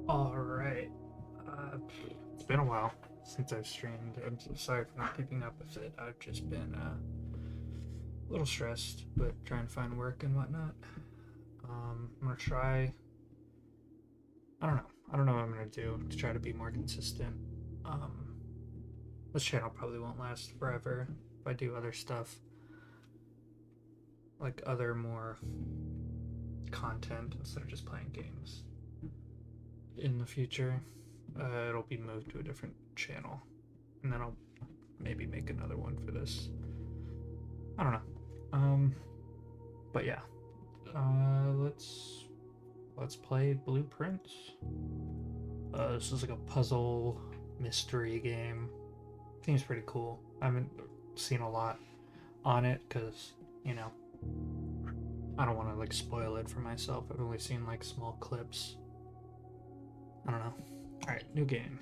Alright. It's been a while since I've streamed. I'm so sorry for not keeping up with it. I've just been a little stressed, but trying to find work and whatnot. I'm gonna try. I don't know. I don't know what I'm gonna do to try to be more consistent. Um, this channel probably won't last forever if I do other stuff, like other more content instead of just playing games. In the future, it'll be moved to a different channel, and then I'll maybe make another one for this. I don't know. But yeah, let's play Blueprints. This is like a puzzle mystery game. Seems pretty cool. I haven't seen a lot on it because you know I don't want to like spoil it for myself. I've only seen like small clips. I don't know. All right, new game.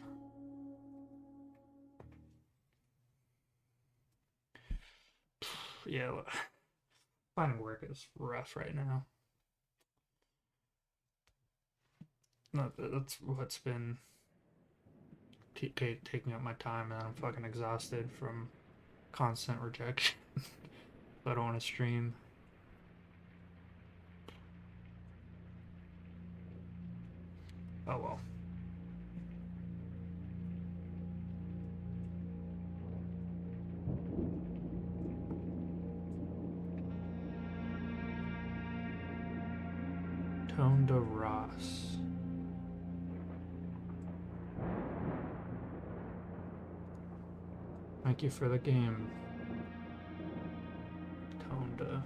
Yeah, finding work is rough right now. No, that's what's been taking up my time, and I'm fucking exhausted from constant rejection. So I don't want to stream. Oh well. Tonda Ross. Thank you for the game, Tonda.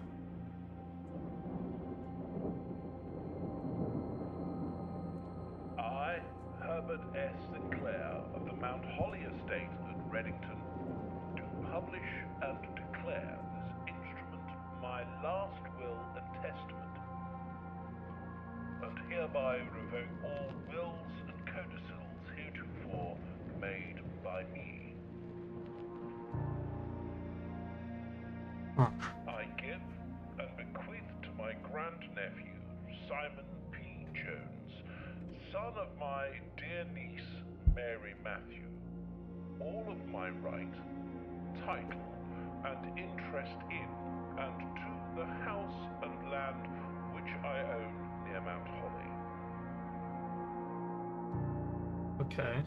I, Herbert S. Sinclair of the Mount Holly Estate at Reddington, do publish and declare this instrument my last will and testament, and hereby revoke all wills and codicils heretofore made by me. Huh. I give and bequeath to my grandnephew, Simon P. Jones, son of my dear niece, Mary Matthew, all of my right, title, and interest in and to the house and land which I own near Mount Holly. Okay.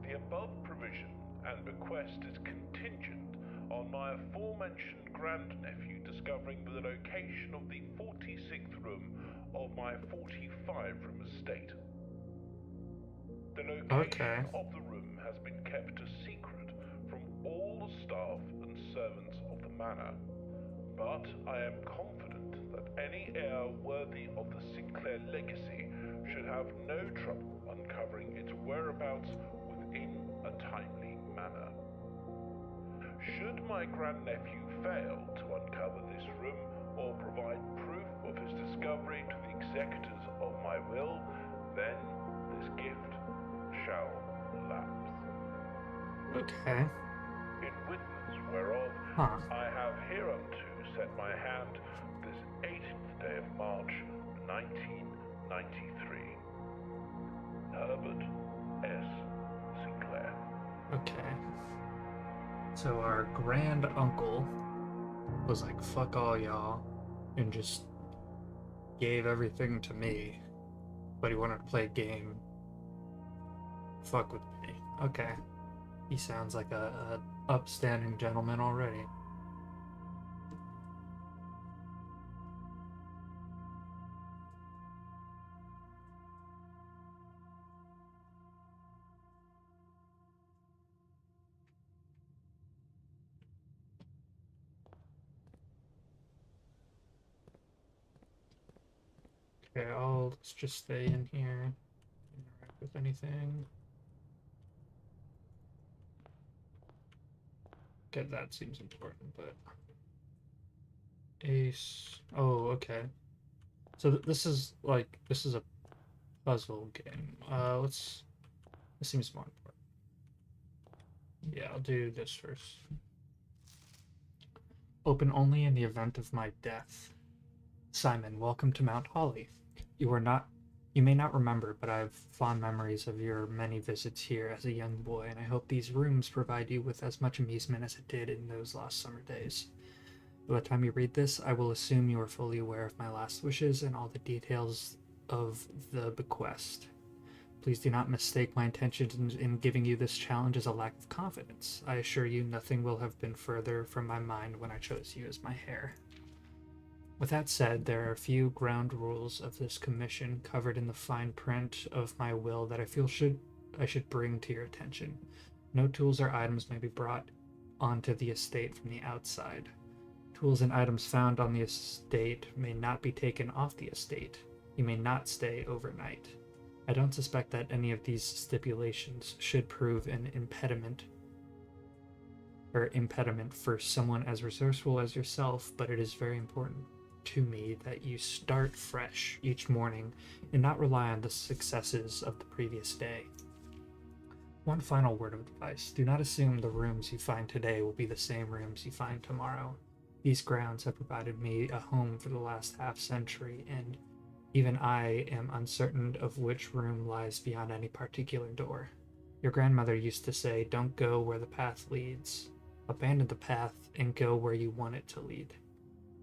The above provision and bequest is contingent on my aforementioned grandnephew discovering the location of the 46th room of my 45-room estate. The location of the room has been kept a secret from all the staff and servants of the manor, but I am confident that any heir worthy of the Sinclair legacy should have no trouble uncovering its whereabouts within a timely manner. Should my grandnephew fail to uncover this room or provide proof of his discovery to the executors of my will, then this gift shall lapse. Okay. In witness whereof I have hereunto set my hand this 18th day of March, 1993. Herbert S. Sinclair. Okay. So our grand uncle was like, fuck all y'all, and just gave everything to me, but he wanted to play a game. Fuck with me. Okay. He sounds like a upstanding gentleman already. Okay, let's just stay in here. Interact with anything. Okay, that seems important, but Ace. Oh, okay. So this is a puzzle game. This seems more important. Yeah, I'll do this first. Open only in the event of my death. Simon, welcome to Mount Holly. You are not You may not remember, but I have fond memories of your many visits here as a young boy, and I hope these rooms provide you with as much amusement as it did in those last summer days. By the time you read this, I will assume you are fully aware of my last wishes and all the details of the bequest. Please do not mistake my intentions in giving you this challenge as a lack of confidence. I assure you nothing will have been further from my mind when I chose you as my heir. With that said, there are a few ground rules of this commission covered in the fine print of my will that I feel I should bring to your attention. No tools or items may be brought onto the estate from the outside. Tools and items found on the estate may not be taken off the estate. You may not stay overnight. I don't suspect that any of these stipulations should prove an impediment for someone as resourceful as yourself, but it is very important to me that you start fresh each morning and not rely on the successes of the previous day. One final word of advice: do not assume the rooms you find today will be the same rooms you find tomorrow. These grounds have provided me a home for the last half century, and even I am uncertain of which room lies beyond any particular door. Your grandmother used to say, "Don't go where the path leads. Abandon the path and go where you want it to lead."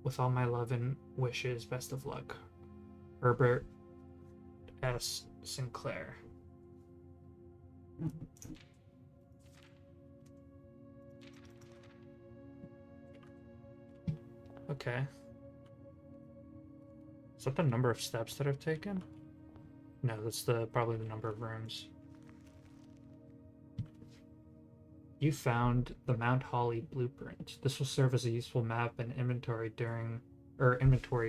With all my love and wishes, best of luck. Herbert S. Sinclair. Okay. Is that the number of steps that I've taken? No, that's probably the number of rooms. You found the Mount Holly blueprint. This will serve as a useful map and inventory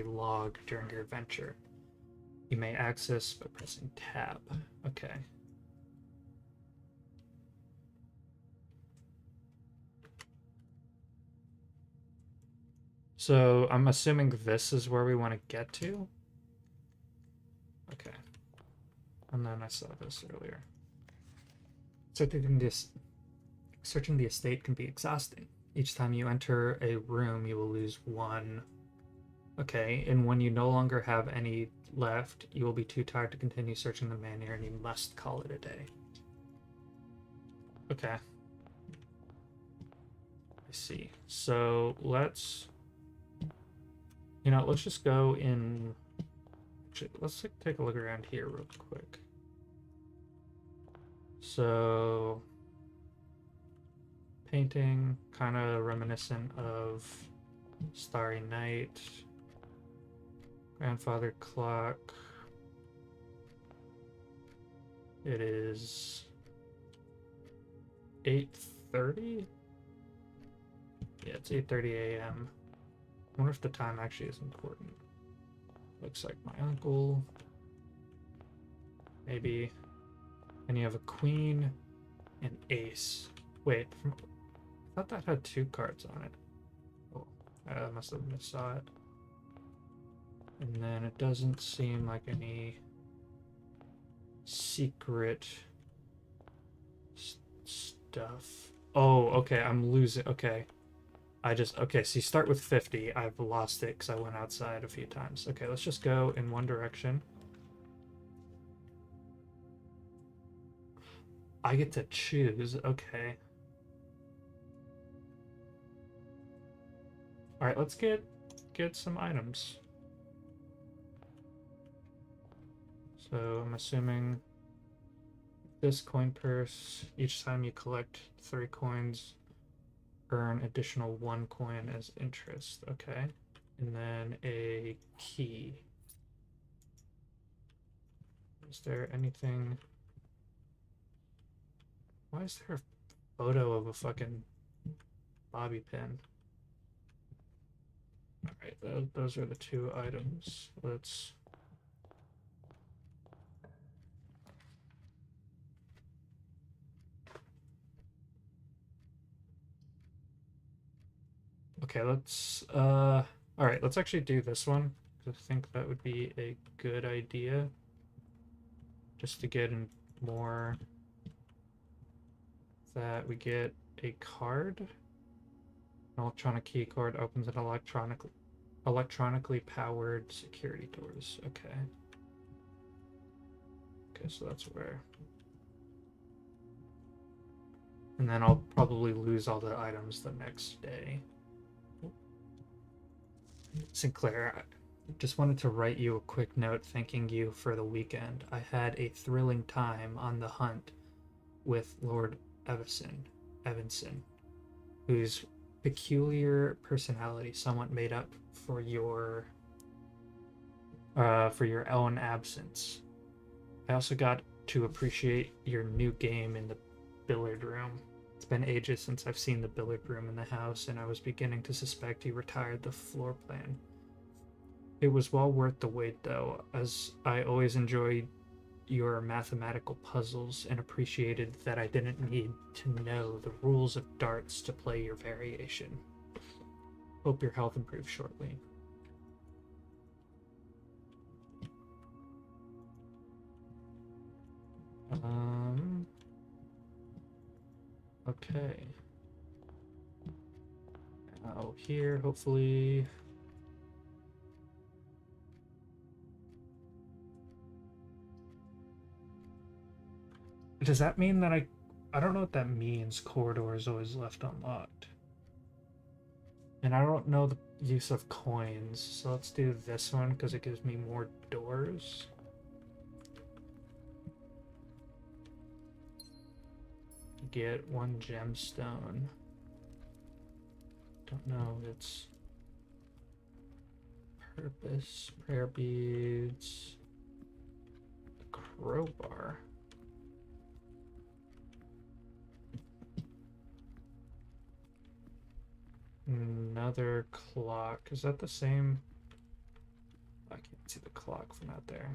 log during your adventure. You may access by pressing tab. Okay. So I'm assuming this is where we want to get to. Okay. And then I saw this earlier. Searching the estate can be exhausting. Each time you enter a room, you will lose one. Okay, and when you no longer have any left, you will be too tired to continue searching the manor and you must call it a day. Okay. I see. So let's just go in. Actually, let's take a look around here real quick. So painting, kind of reminiscent of Starry Night. Grandfather clock. It is 8:30. Yeah, it's 8:30 a.m. I wonder if the time actually is important. Looks like my uncle. Maybe. And you have a queen and ace. Wait, I thought that had 2 cards on it. Oh, I must have missaw it. And then it doesn't seem like any secret stuff. Oh, okay, I'm losing. Okay. Okay, so you start with 50. I've lost it because I went outside a few times. Okay, let's just go in one direction. I get to choose. Okay. All right, let's get some items. So I'm assuming this coin purse, each time you collect 3 coins, earn additional 1 coin as interest. Okay. And then a key. Is there anything? Why is there a photo of a fucking bobby pin? Alright, those are the 2 items. Let's... Okay, let's alright, let's actually do this one. I think that would be a good idea. Just to get in more, that we get a card. An electronic key card opens an electronically powered security doors. Okay. Okay, so that's where. And then I'll probably lose all the items the next day. Sinclair, I just wanted to write you a quick note thanking you for the weekend. I had a thrilling time on the hunt with Lord Evanson, whose peculiar personality somewhat made up for your own absence. I also got to appreciate your new game in the billiard room. It's been ages since I've seen the billiard room in the house, and I was beginning to suspect you retired the floor plan. It was well worth the wait, though, as I always enjoyed your mathematical puzzles and appreciated that I didn't need to know the rules of darts to play your variation. Hope your health improves shortly. Okay. Now here, hopefully. Does that mean that I don't know what that means, corridor is always left unlocked. And I don't know the use of coins, so let's do this one because it gives me more doors. Get one gemstone. Don't know its purpose. Prayer beads. A crowbar. Another clock. Is that the same? I can't see the clock from out there.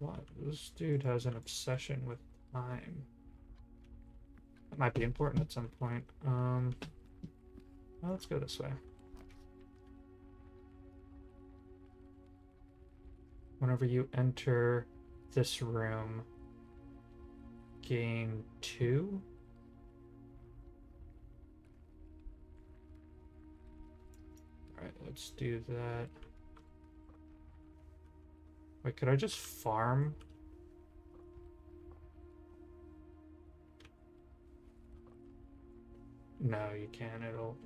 What? This dude has an obsession with time. That might be important at some point. Well, let's go this way. Whenever you enter this room, gain 2. Alright, let's do that. Wait, could I just farm? No, you can't. It'll...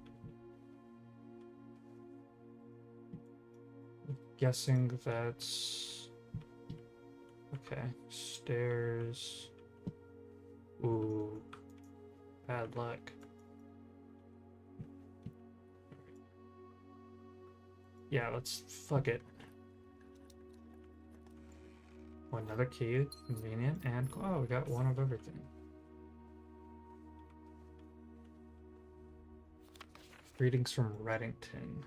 I'm guessing that's... Okay, stairs... Ooh, bad luck. Yeah, let's fuck it. Oh, another key, convenient, and oh, we got one of everything. Greetings from Reddington.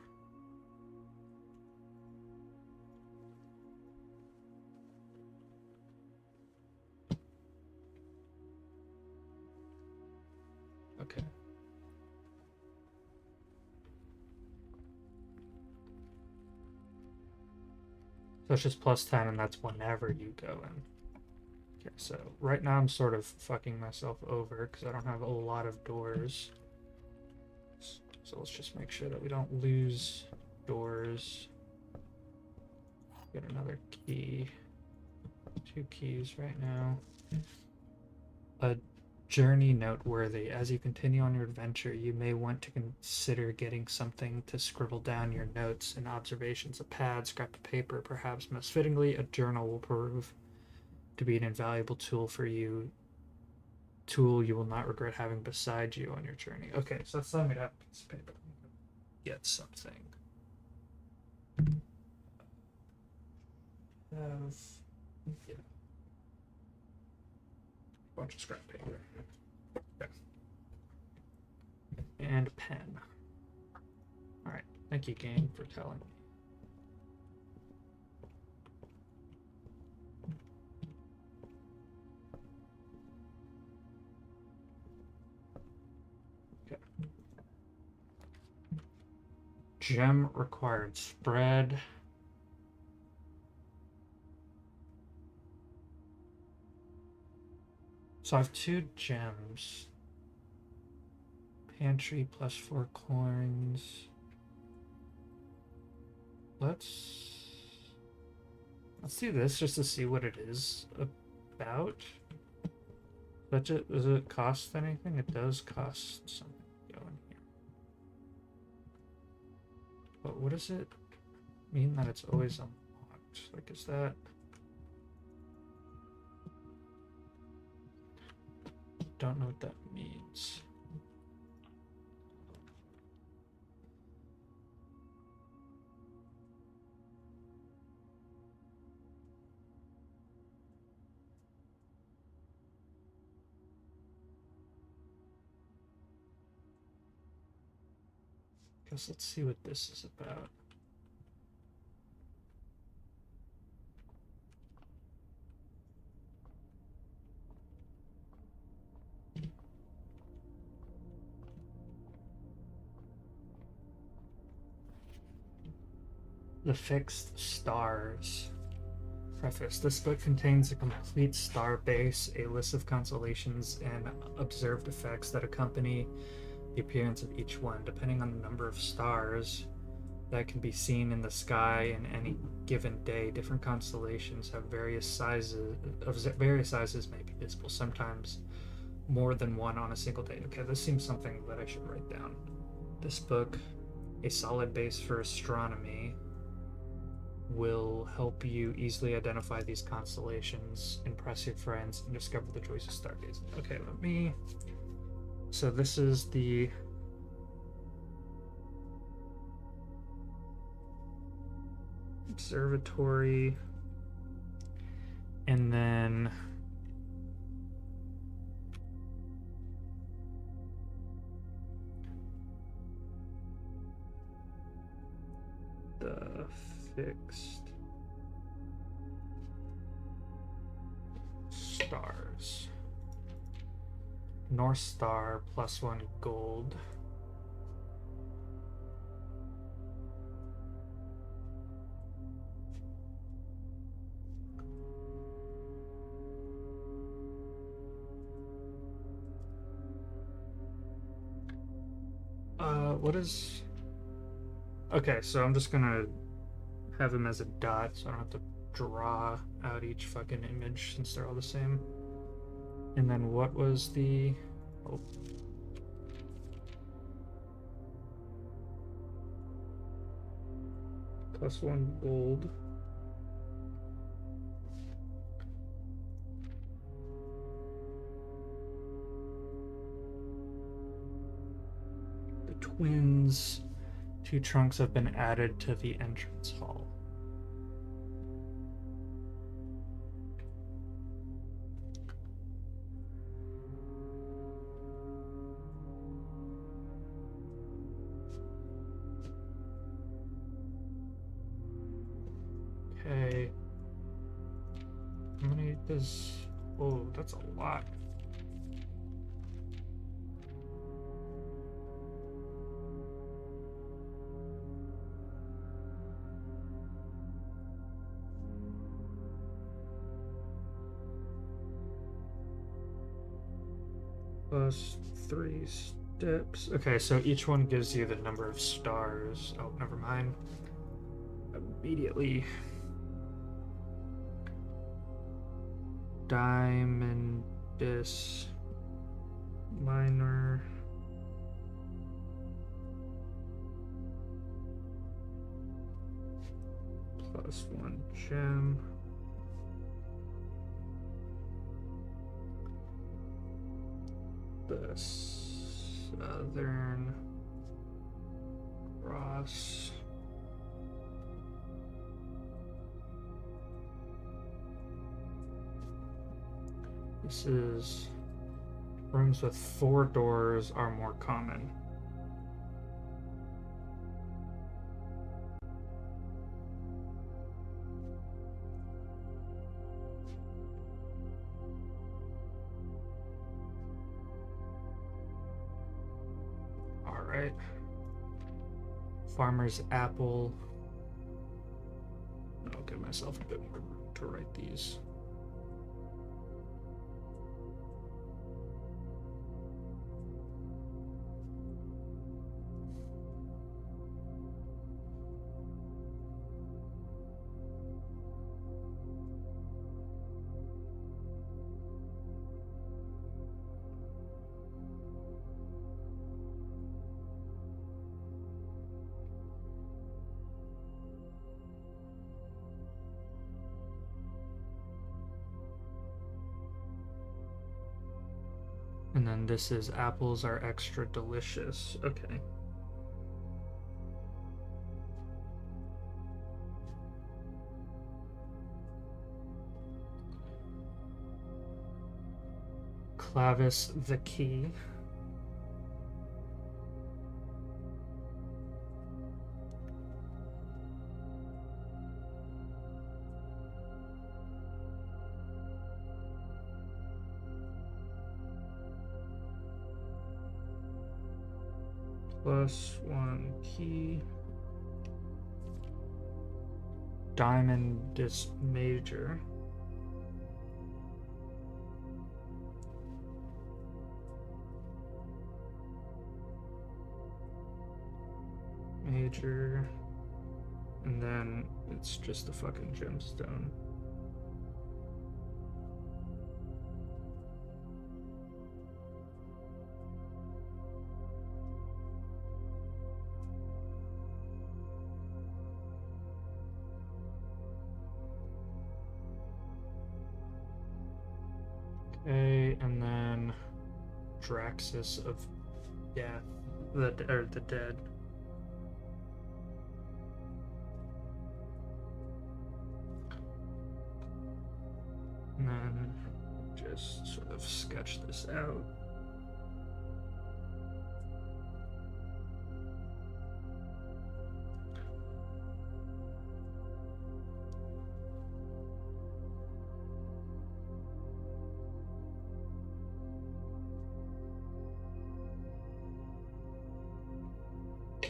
Okay. So it's just plus 10, and that's whenever you go in. Okay, so right now I'm sort of fucking myself over because I don't have a lot of doors. So let's just make sure that we don't lose doors. Get another key. 2 keys right now. A journey noteworthy. As you continue on your adventure, you may want to consider getting something to scribble down your notes and observations. A pad, scrap of paper, perhaps most fittingly, a journal will prove to be an invaluable tool for you. Tool you will not regret having beside you on your journey. Okay, so let's let me have a piece of paper. Get something. Yeah. Bunch of scrap paper. Okay. And a pen. Alright, thank you, game, for telling me. Okay. Gem required spread. So I have 2 gems. Pantry plus 4 coins. let's do this just to see what it is about. Budget, does it cost anything? It does cost something to go in here. But what does it mean that it's always unlocked? Like, is that... Don't know what that means. Guess let's see what this is about. The Fixed Stars. Preface. This book contains a complete star base, a list of constellations, and observed effects that accompany the appearance of each one. Depending on the number of stars that can be seen in the sky in any given day, different constellations have various sizes. Various sizes may be visible, sometimes more than one on a single day. Okay, this seems something that I should write down. This book, A Solid Base for Astronomy, will help you easily identify these constellations, impress your friends, and discover the joys of stargazing. Okay, let me... So this is the... observatory, and then the Fixed Stars. North Star +1 gold. What is... Okay, so I'm just gonna have him as a dot, so I don't have to draw out each fucking image since they're all the same. And then what was the... Oh. +1 gold. The twins... 2 trunks have been added to the entrance hall. Okay. How many does... Oh, that's a lot. +3 steps. Okay, so each one gives you the number of stars. Oh, never mind. Immediately. Diamondus Minor. +1 gem. The Southern Cross. This is... Rooms with 4 doors are more common. Alright. Farmer's Apple. I'll give myself a bit more room to write these. then this is apples are extra delicious. Okay. Clavis the key. +1 key. Diamond is major. Major. And then it's just a fucking gemstone. Okay, and then Draxus of Death, the dead. And then just sort of sketch this out.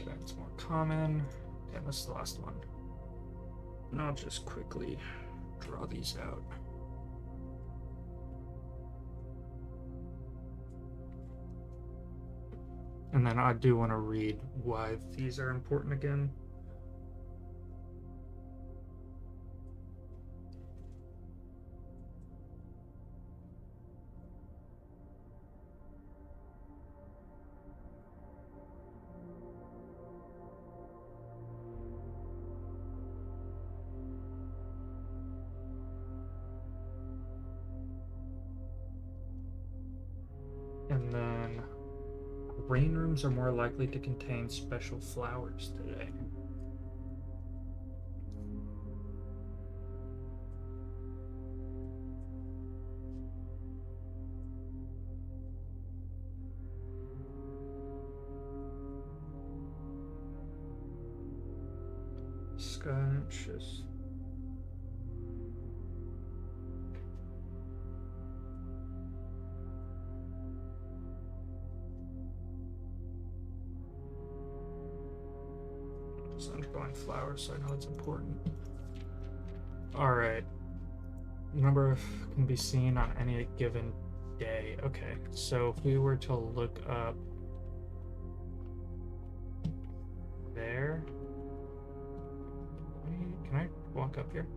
That's more common. And this is the last one. And I'll just quickly draw these out. And then I do want to read why these are important again. And then rain rooms are more likely to contain special flowers today. Scrumptious. Just undergoing flowers, so I know it's important. Alright. Number can be seen on any given day. Okay, so if we were to look up there. Can I walk up here?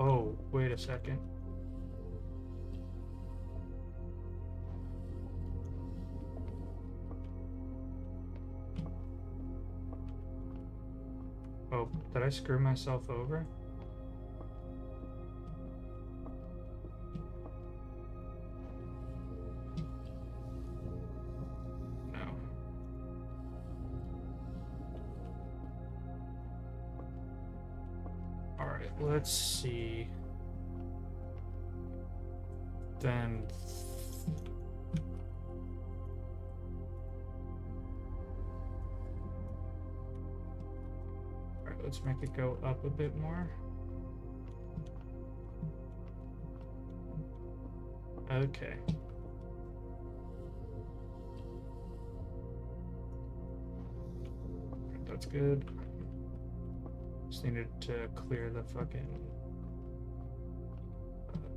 Oh, wait a second. Oh, did I screw myself over? No. Alright, let's see. Then alright, let's make it go up a bit more. Okay. That's good. Just needed to clear the fucking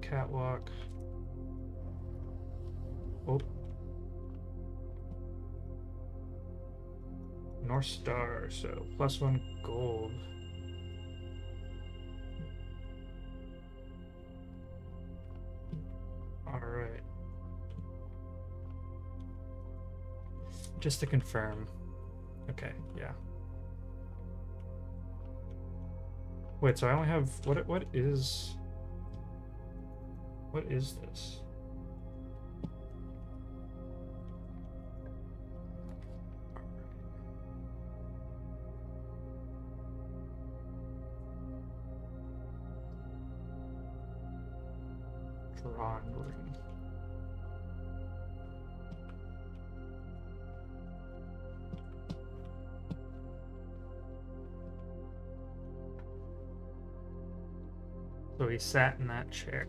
catwalk. Oh. North Star, so +1 gold. Alright. Just to confirm. Okay, yeah. Wait, so I only have what is this? Drawing room. So he sat in that chair.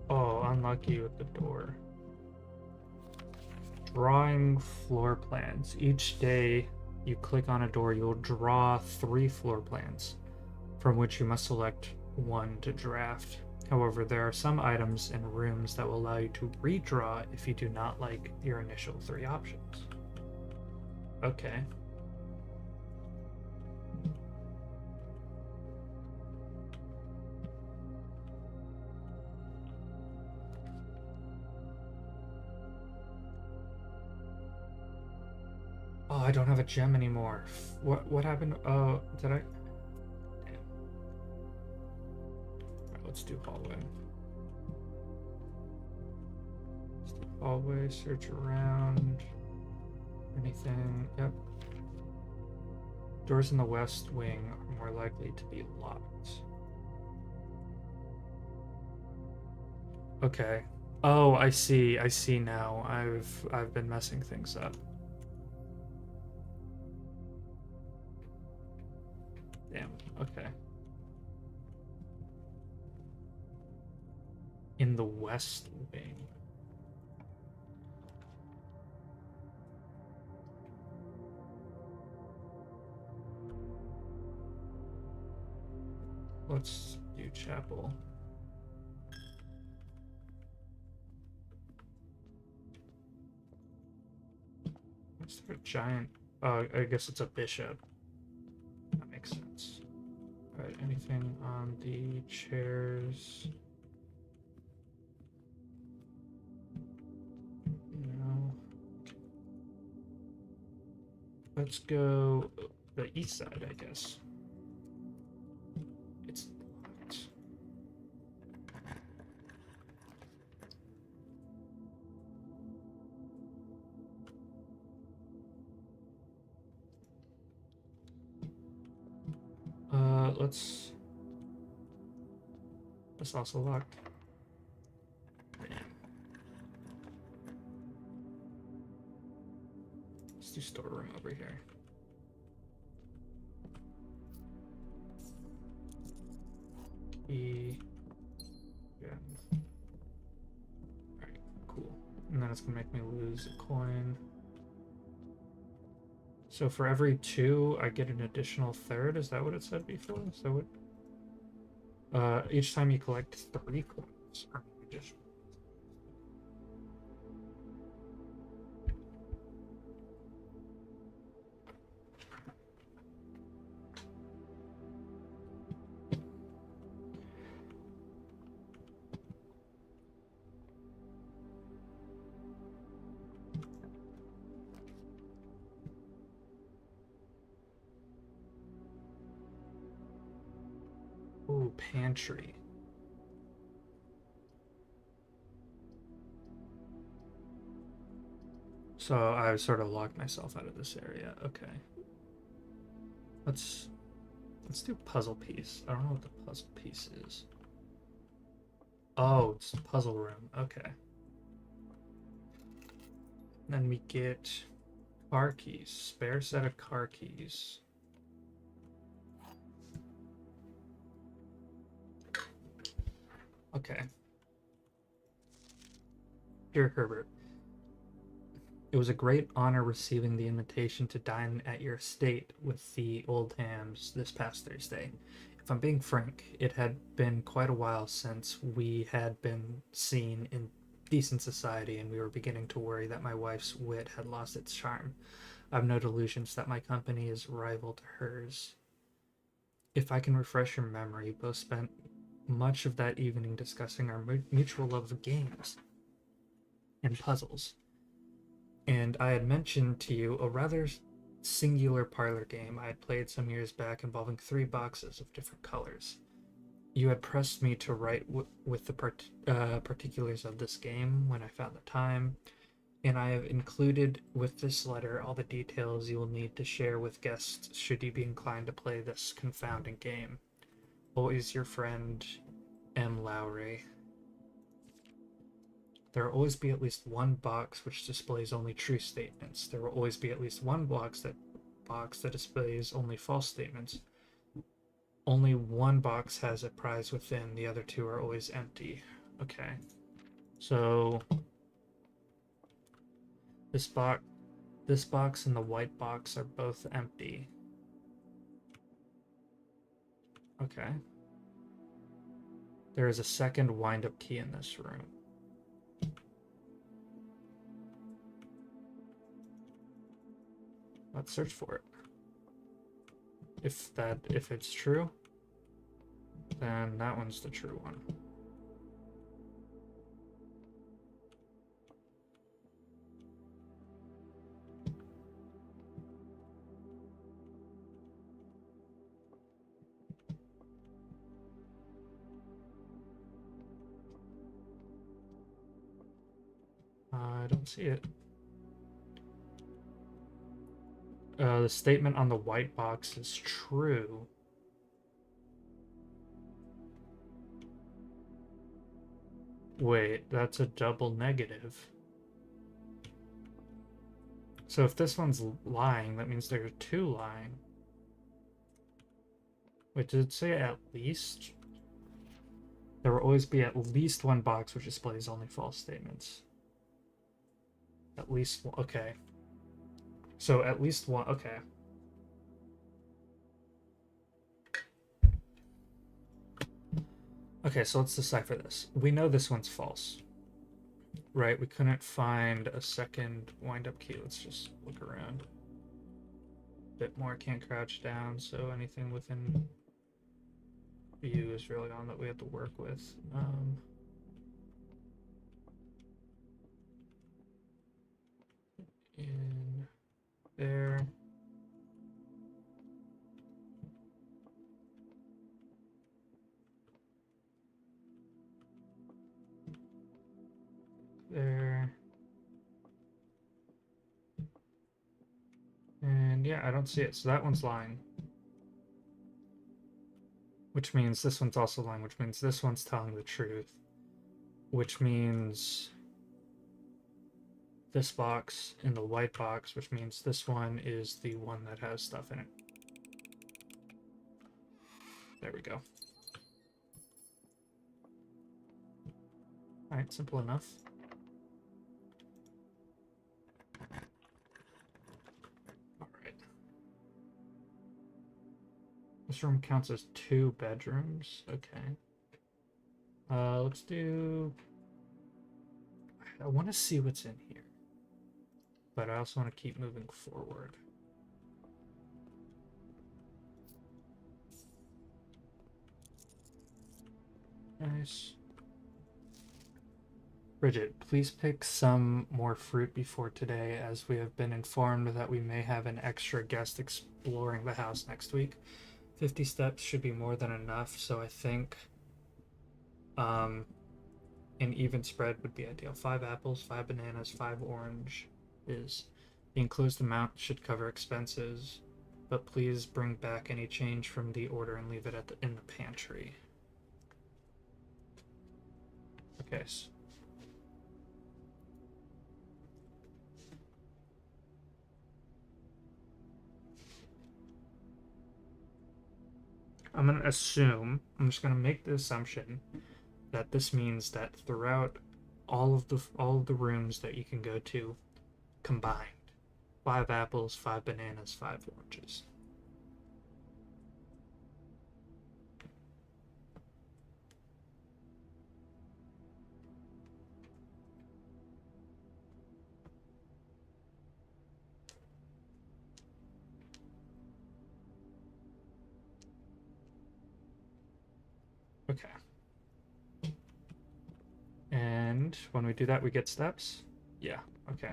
Oh, unlucky with the door. Drawing floor plans. Each day you click on a door, you'll draw 3 floor plans, from which you must select one to draft. However, there are some items and rooms that will allow you to redraw if you do not like your initial 3 options. Okay. Oh, I don't have a gem anymore. What happened? Oh, did I? Damn. Alright, let's do hallway. Let's do hallway, search around. Anything? Yep. Doors in the west wing are more likely to be locked. Okay. Oh, I see. I see now. I've been messing things up. Damn. Okay. In the west wing. Let's do chapel. Is there a giant? Oh, I guess it's a bishop. That makes sense. Alright, anything on the chairs? No. Let's go the east side, I guess. It's locked. That's also locked. Let's do storeroom over here. Key. Yeah. Alright, cool. And then it's gonna make me lose a coin. So for every 2, I get an additional third. Is that what it said before? Is that what? Each time you collect 3 coins. Additional. Ooh, pantry. So I sort of locked myself out of this area. Okay. Let's do puzzle piece. I don't know what the puzzle piece is. Oh, it's puzzle room. Okay. Then we get car keys. Spare set of car keys. Okay. Dear Herbert, it was a great honor receiving the invitation to dine at your estate with the Oldhams this past Thursday. If I'm being frank, it had been quite a while since we had been seen in decent society, and we were beginning to worry that my wife's wit had lost its charm. I've no delusions that my company is rival to hers. If I can refresh your memory, both spent much of that evening discussing our mutual love of games and puzzles. And I had mentioned to you a rather singular parlor game I had played some years back involving 3 boxes of different colors. You had pressed me to write with the particulars of this game when I found the time, and I have included with this letter all the details you will need to share with guests should you be inclined to play this confounding game. Always your friend, M. Lowry. There will always be at least one box which displays only true statements. There will always be at least one box that displays only false statements. Only one box has a prize within, the other 2 are always empty. Okay. So this box and the white box are both empty. Okay. There is a second wind-up key in this room. Let's search for it. If it's true, then that one's the true one. I don't see it. The statement on the white box is true. Wait, that's a double negative. So if this one's lying, that means there are 2 lying. Wait, did it say at least? There will always be at least one box which displays only false statements. At least one, okay. So at least one, okay. Okay, so let's decipher this. We know this one's false, right? We couldn't find a second wind-up key. Let's just look around. A bit more, can't crouch down, so anything within view is really on that we have to work with. In there. There. And yeah, I don't see it. So that one's lying. Which means this one's also lying, which means this one's telling the truth. Which means this box in the white box, which means this one is the one that has stuff in it. There we go. Alright, simple enough. Alright. This room counts as 2 bedrooms. Okay. Let's do... I want to see what's in here. But I also want to keep moving forward. Nice. Bridget, please pick some more fruit before today, as we have been informed that we may have an extra guest exploring the house next week. 50 steps should be more than enough, so I think an even spread would be ideal. 5 apples, 5 bananas, 5 oranges. The enclosed amount should cover expenses, but please bring back any change from the order and leave it in the pantry. Okay. I'm going to assume, I'm just going to make the assumption that this means that throughout all of the rooms that you can go to combined, 5 apples, 5 bananas, 5 oranges. Okay. And when we do that, we get steps? Yeah, okay.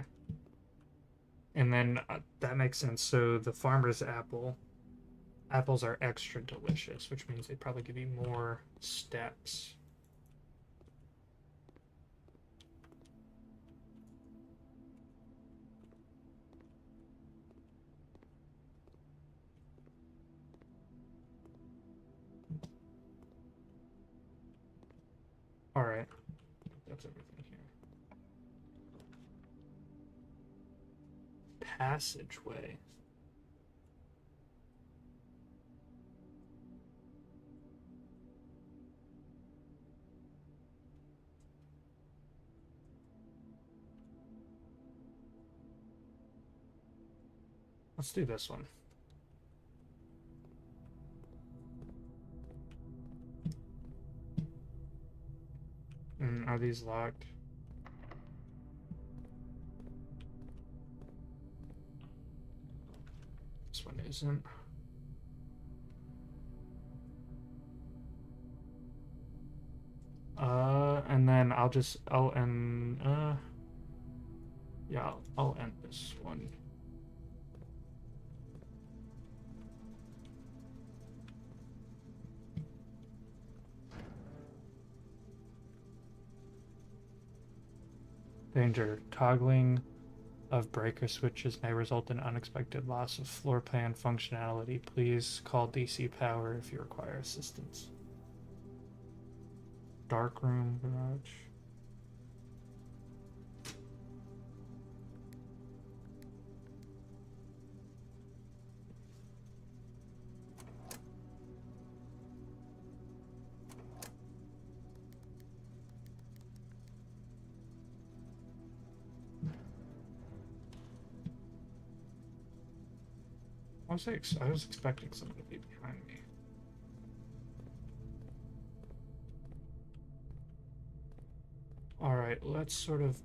And then that makes sense. So the farmer's apples are extra delicious, which means they probably give you more steps. All right, that's everything here. Passageway. Let's do this one. Are these locked? This one isn't. And then I'll end, yeah, I'll end this one. Danger. Toggling of breaker switches may result in unexpected loss of floor plan functionality. Please call DC Power if you require assistance. Dark room garage. I was expecting someone to be behind me. All right, let's sort of.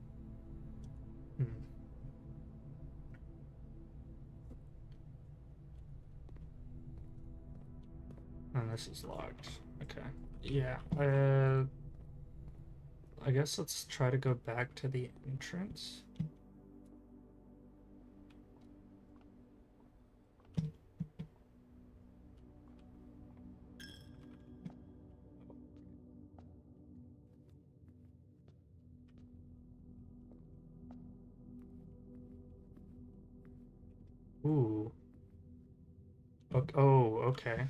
And this is locked. Okay. Yeah. I guess let's try to go back to the entrance. Ooh. Oh, okay.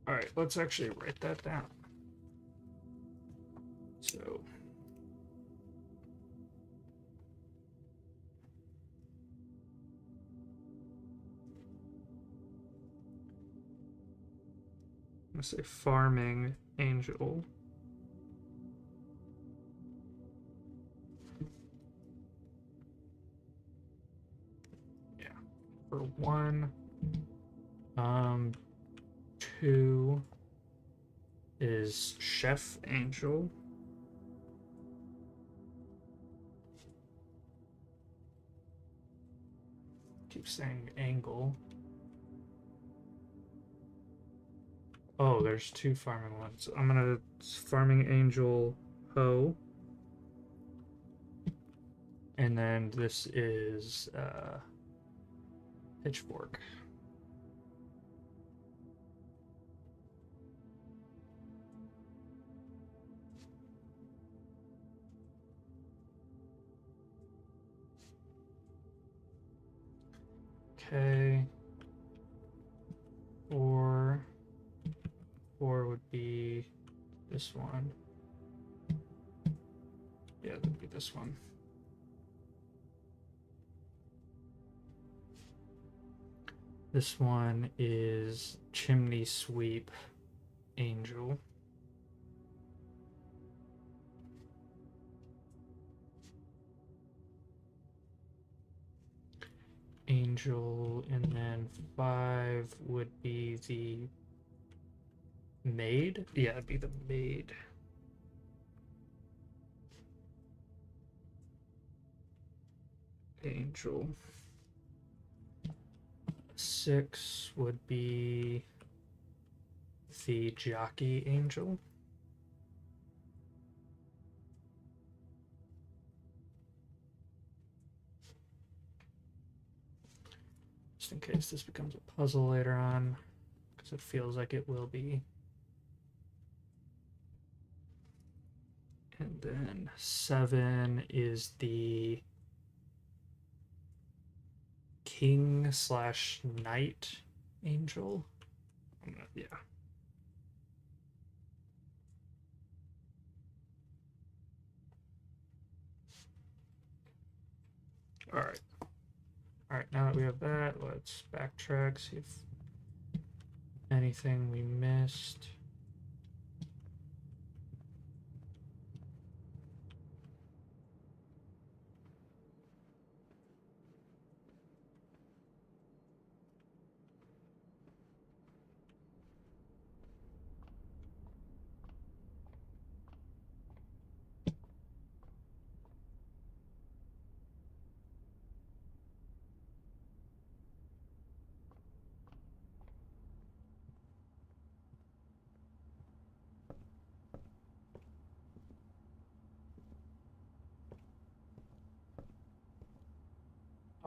All right, let's actually write that down. So. I'm gonna say farming angel. Yeah. For 1. 2 is chef angel. Keep saying angle. Oh, there's 2 farming ones. I'm gonna farming angel hoe. And then this is pitchfork. Okay. 4 would be this one. Yeah, that would be this one. This one is chimney sweep angel. Angel, and then 5 would be the maid. Yeah, it'd be the maid. Angel. 6 would be the Jockey Angel. Just in case this becomes a puzzle later on, because it feels like it will be. And then 7 is the King/Knight Angel. Yeah. All right. All right, now that we have that, let's backtrack, see if anything we missed.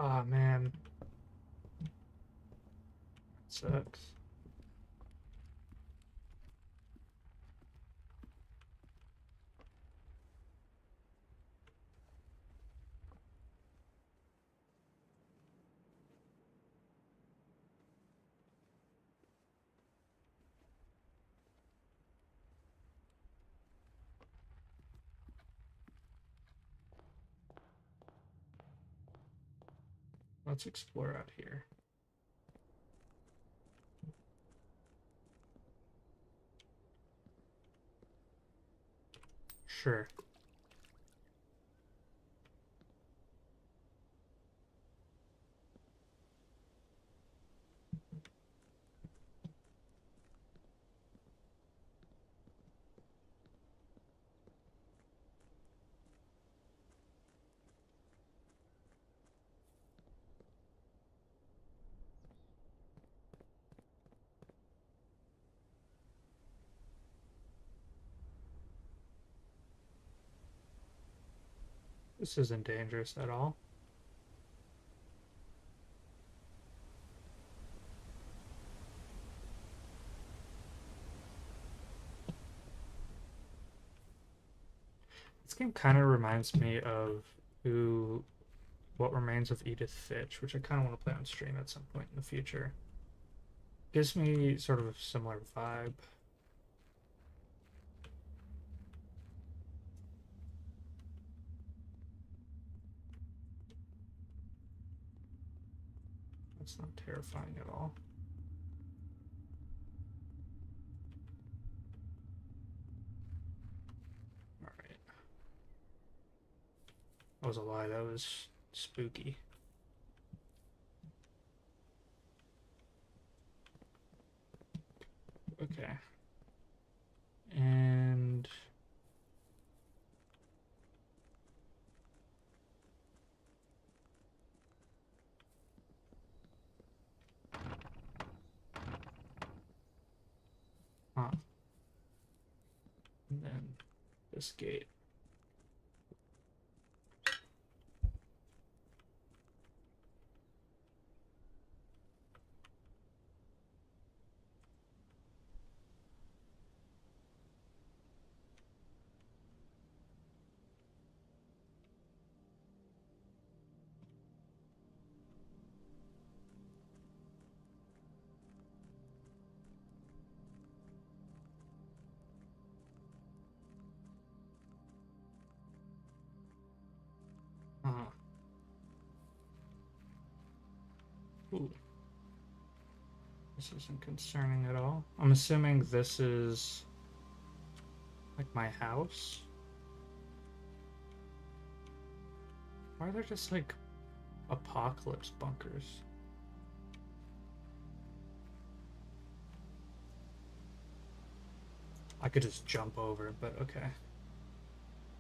Ah, man. That sucks. Let's explore out here. Sure. This isn't dangerous at all. This game kind of reminds me of What Remains of Edith Finch, which I kind of want to play on stream at some point in the future. Gives me sort of a similar vibe. That's not terrifying at all. All right. That was a lie. That was spooky. Okay. And and then this gate. Ooh. This isn't concerning at all. I'm assuming this is like my house. Why are there just like apocalypse bunkers? I could just jump over, but okay.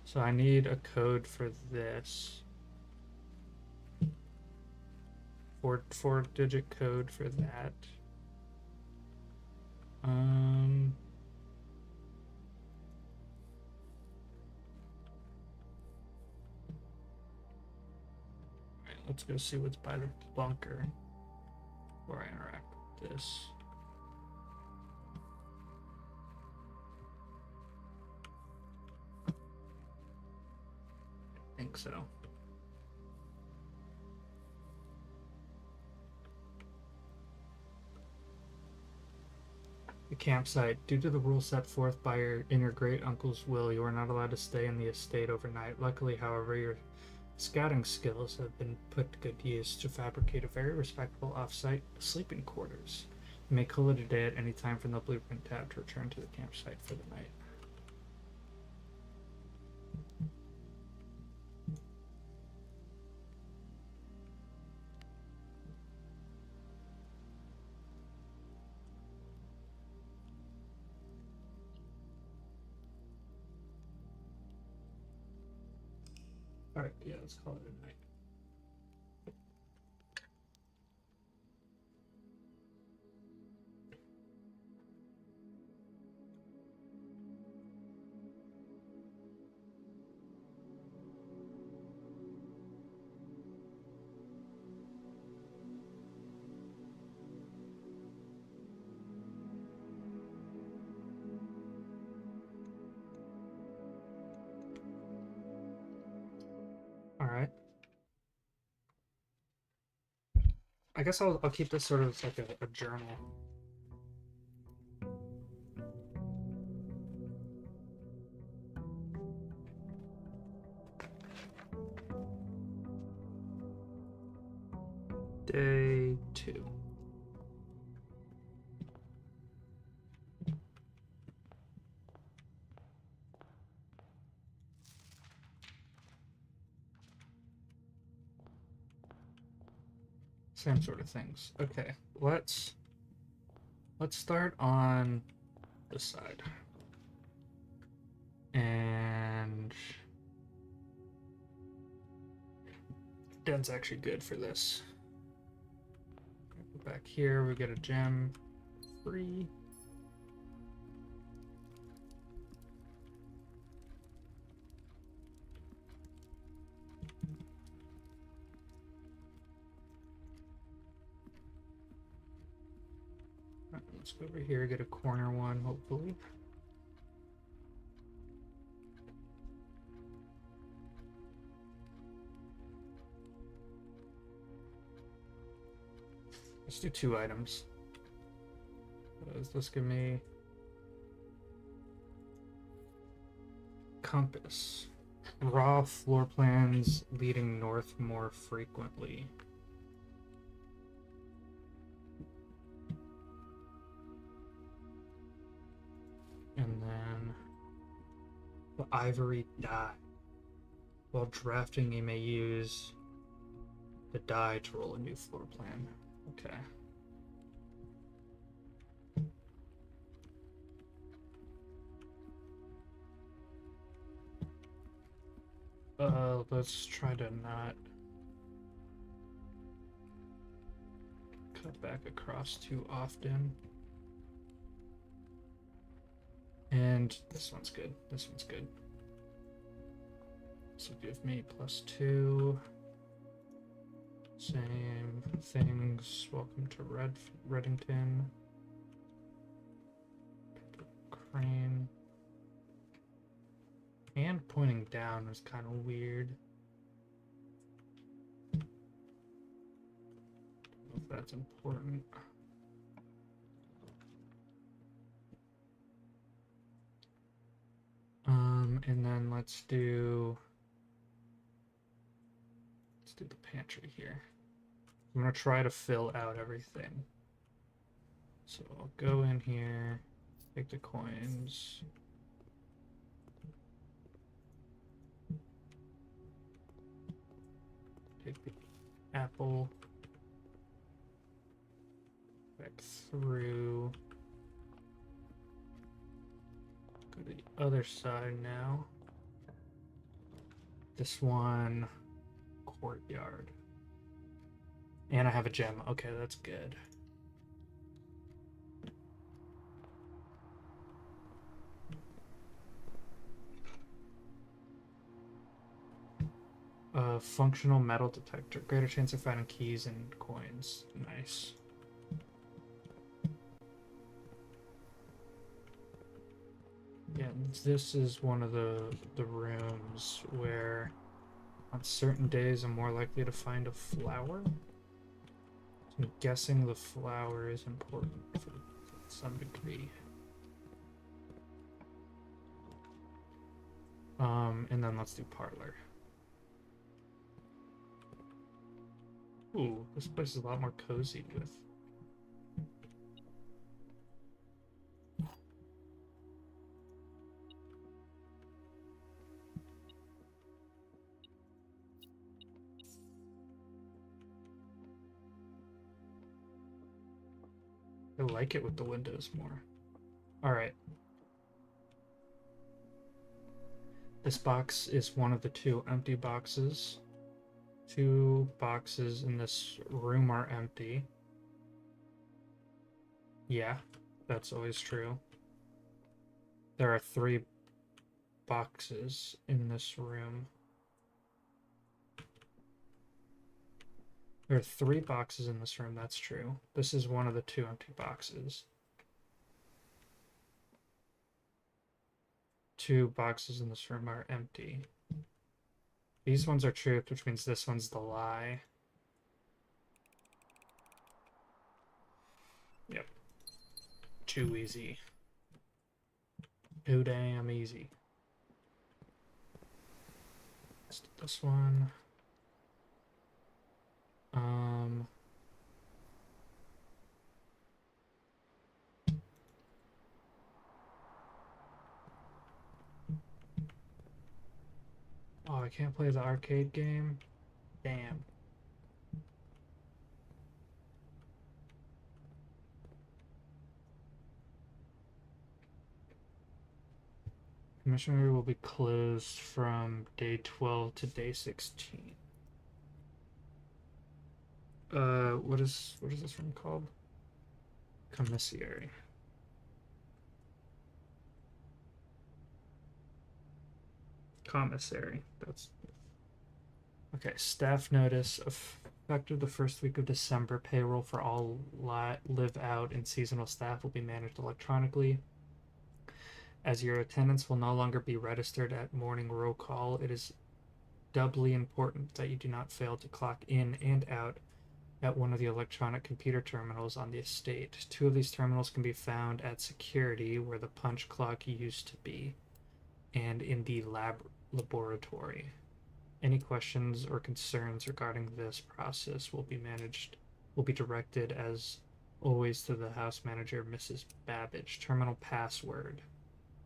So I need a code for this. Four-digit code for that. Alright, let's go see what's by the bunker before I interact with this. I think so. The campsite. Due to the rules set forth by your great uncle's will, you are not allowed to stay in the estate overnight. Luckily, however, your scouting skills have been put to good use to fabricate a very respectable off-site sleeping quarters. You may call it a day at any time from the blueprint tab to return to the campsite for the night. Alright, yeah, let's call it a night. Alright. I guess I'll keep this sort of like a journal. Day 2. Same sort of things. Okay, let's start on this side. And den's actually good for this. Go back here, we get a gem free. Right, let's go over here, get a corner one, hopefully. Let's do 2 items. What does this give me? Compass. Raw floor plans leading north more frequently. And then the ivory die. While drafting, you may use the die to roll a new floor plan. Okay. Let's try to not cut back across too often. And this one's good. This one's good. This will give me +2. Same things. Welcome to Reddington. Crane. And pointing down was kind of weird. Don't know if that's important. And then let's do the pantry here. I'm gonna try to fill out everything. So I'll go in here, take the coins. Take the apple. Back through. Go to the other side now. This one, courtyard. And I have a gem. Okay, that's good. Functional metal detector. Greater chance of finding keys and coins. Nice. Yeah, this is one of the rooms where on certain days I'm more likely to find a flower. I'm guessing the flower is important to some degree. And then let's do parlor. Ooh, this place is a lot more cozy with. I like it with the windows more. Alright. This box is one of the 2 empty boxes. 2 boxes in this room are empty. Yeah, that's always true. There are 3 boxes in this room. There are 3 boxes in this room, that's true. This is one of the 2 empty boxes. 2 boxes in this room are empty. These ones are truth, which means this one's the lie. Yep. Too easy. Too damn easy. Let's do this one. Oh, I can't play the arcade game? Damn. Commissioner will be closed from day 12 to day 16. What is this room called? Commissary. Commissary. That's okay. Staff notice effective the first week of December. Payroll for all live out and seasonal staff will be managed electronically. As your attendance will no longer be registered at morning roll call, it is doubly important that you do not fail to clock in and out at one of the electronic computer terminals on the estate. 2 of these terminals can be found at security, where the punch clock used to be, and in the laboratory. Any questions or concerns regarding this process will be directed as always to the house manager, Mrs. Babbage. Terminal password.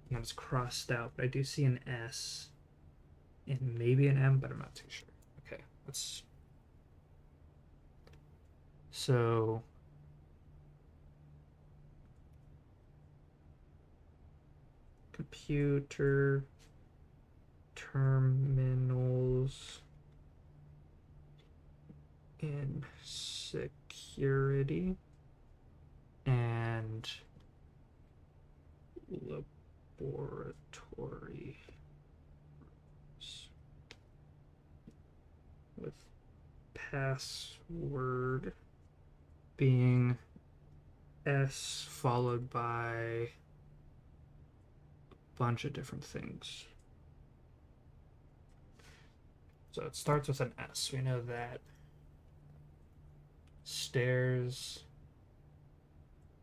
And it's crossed out, but I do see an S and maybe an M, but I'm not too sure. Okay, let's. So computer terminals in security and laboratory with password being S followed by a bunch of different things. So it starts with an S. We know that. Stairs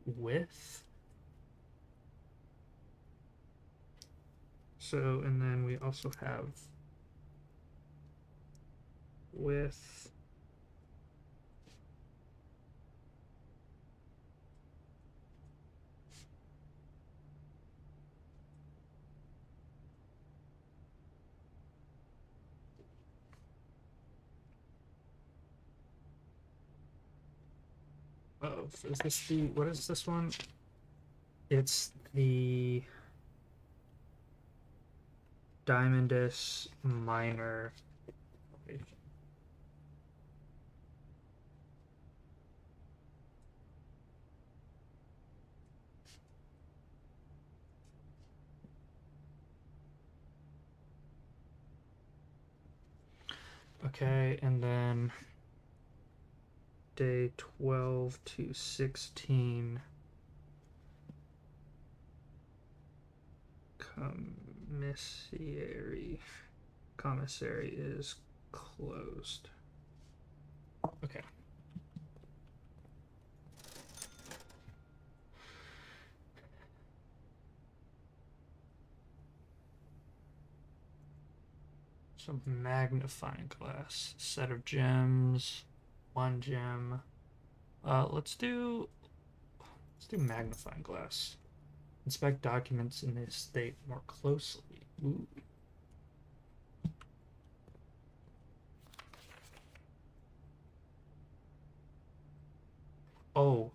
with. So, and then we also have with. Oh, is this the, what is this one? It's the Diamondus Minor. Okay, and then day 12 to 16. Commissary is closed. Okay. So magnifying glass, set of gems, 1 gem. Let's do magnifying glass. Inspect documents in the estate more closely. Ooh. Oh.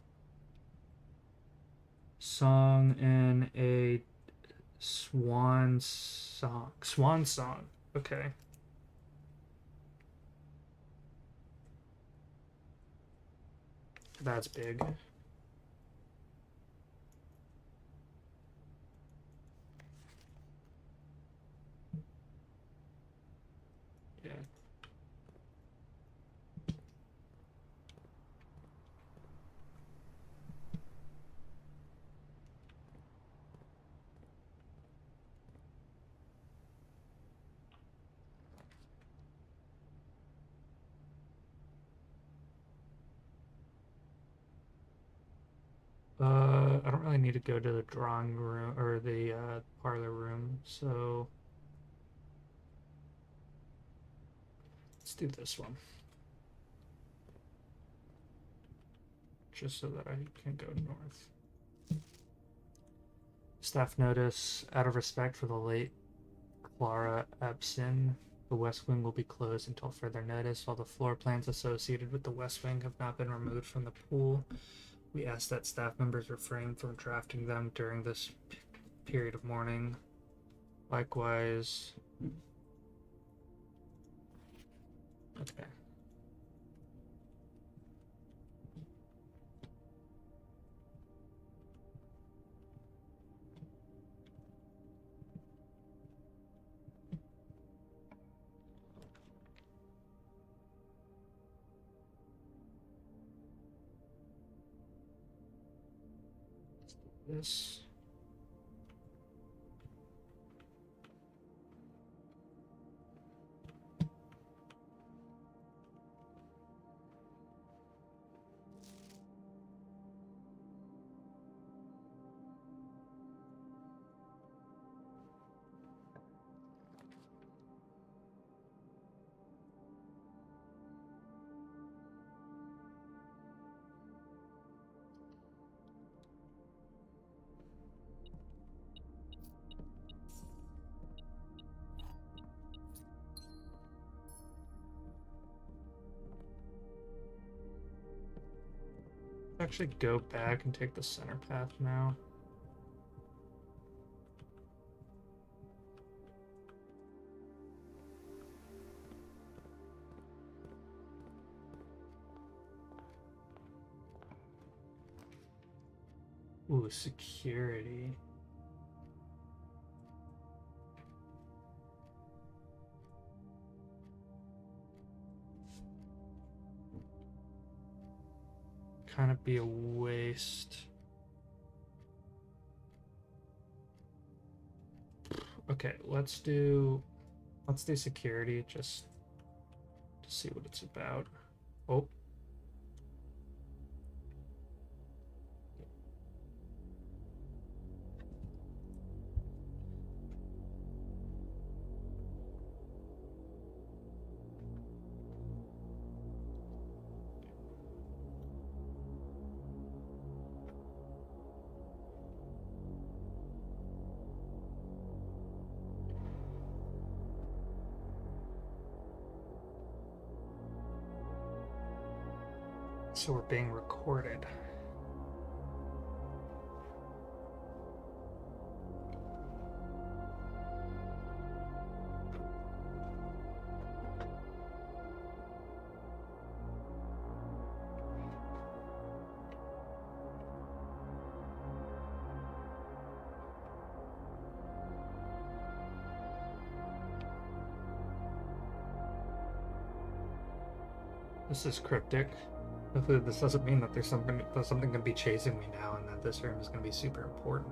Song in a swan song. Swan song. Okay. That's big. Yeah. I don't really need to go to the drawing room or the parlor room, so let's do this one. Just so that I can go north. Staff notice, out of respect for the late Clara Epson, the West Wing will be closed until further notice. While the floor plans associated with the West Wing have not been removed from the pool, we ask that staff members refrain from drafting them during this period of mourning. Likewise. Okay. This. Actually go back and take the center path now. Ooh, security. Kind of be a waste. Okay, let's do security just to see what it's about. Oh. So we're being recorded. This is cryptic. Hopefully this doesn't mean that there's something going to be chasing me now and that this room is going to be super important.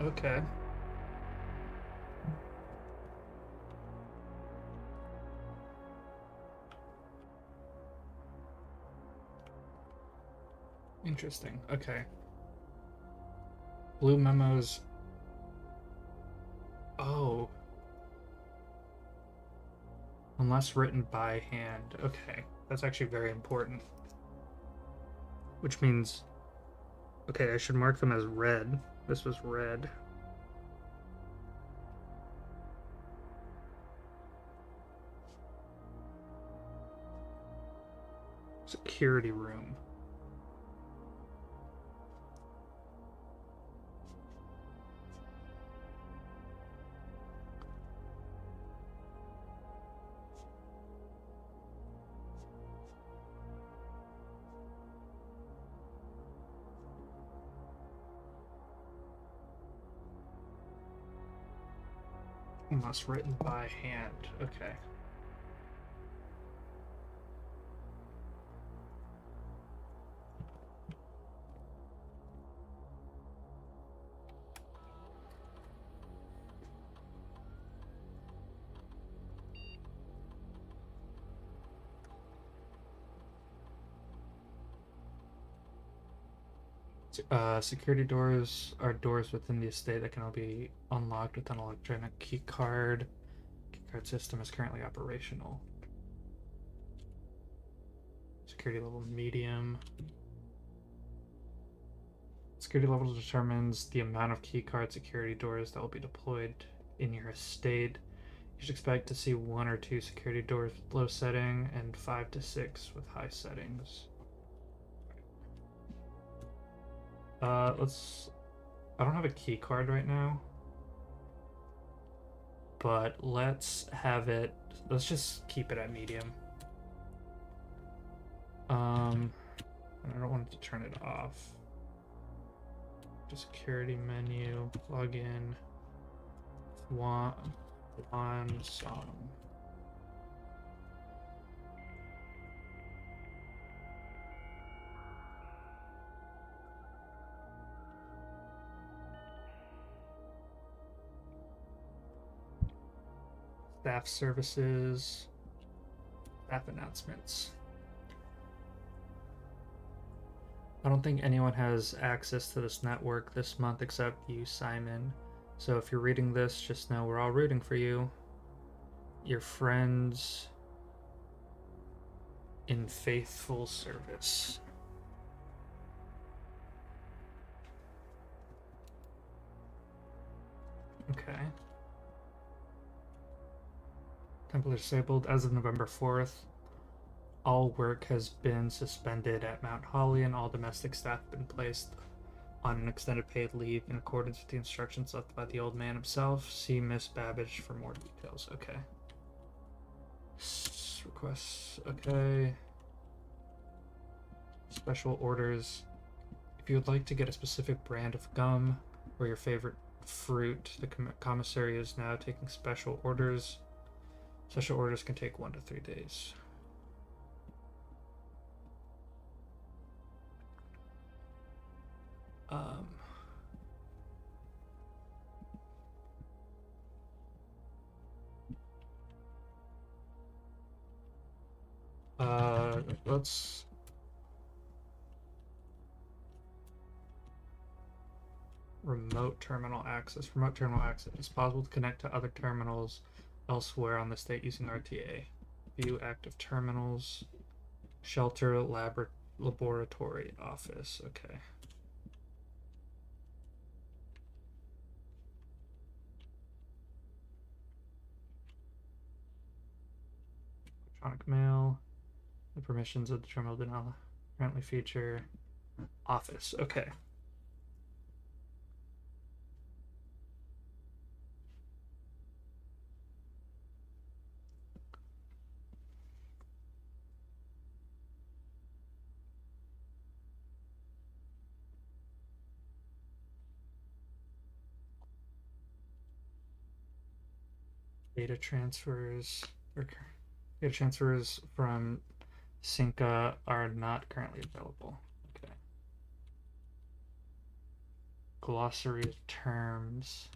Okay. Interesting. Okay. Blue memos. Oh. Unless written by hand. Okay. That's actually very important. Which means... Okay, I should mark them as red. This was red. Security room. Unless written by hand. Okay. Security doors are doors within the estate that can all be unlocked with an electronic key card. Key card system is currently operational. Security level medium. Security level determines the amount of key card security doors that will be deployed in your estate. You should expect to see 1 or 2 security doors with low setting and 5 to 6 with high settings. I don't have a key card right now, but let's just keep it at medium. I don't want to turn it off. Security menu, login, one song. Staff services, staff announcements. I don't think anyone has access to this network this month except you, Simon. So if you're reading this, just know we're all rooting for you. Your friends in faithful service. Okay. Temple disabled as of November 4th. All work has been suspended at Mount Holly and all domestic staff have been placed on an extended paid leave in accordance with the instructions left by the old man himself. See Miss Babbage for more details. Okay. Requests. Okay. Special orders. If you would like to get a specific brand of gum or your favorite fruit, the commissary is now taking special orders. Special orders can take 1 to 3 days. Let's remote terminal access. Remote terminal access. It's possible to connect to other terminals elsewhere on the state using RTA. View active terminals. Shelter, laboratory, office. Okay. Electronic mail. The permissions of the terminal do not currently feature office. Okay. Data transfers or data transfers from Synca are not currently available. Okay. Glossary of terms.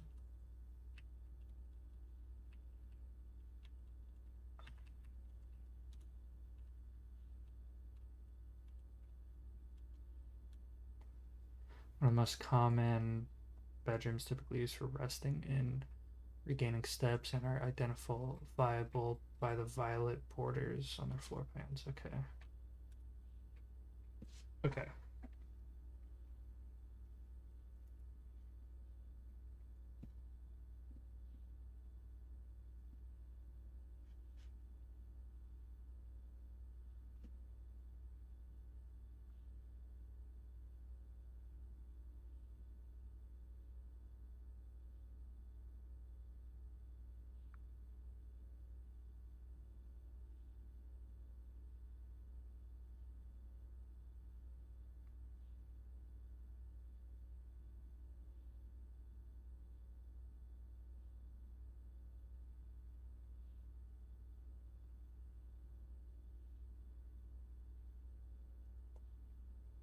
One of the most common bedrooms typically used for resting in regaining steps and are identifiable by the violet borders on their floor plans. Okay. Okay.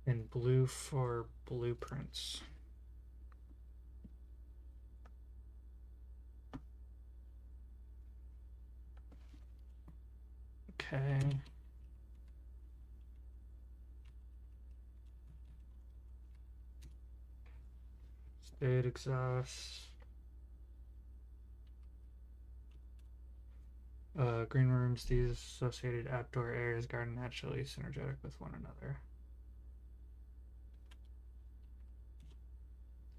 And blue for blueprints. Okay. State exhausts. Green rooms, these associated outdoor areas guard naturally synergetic with one another.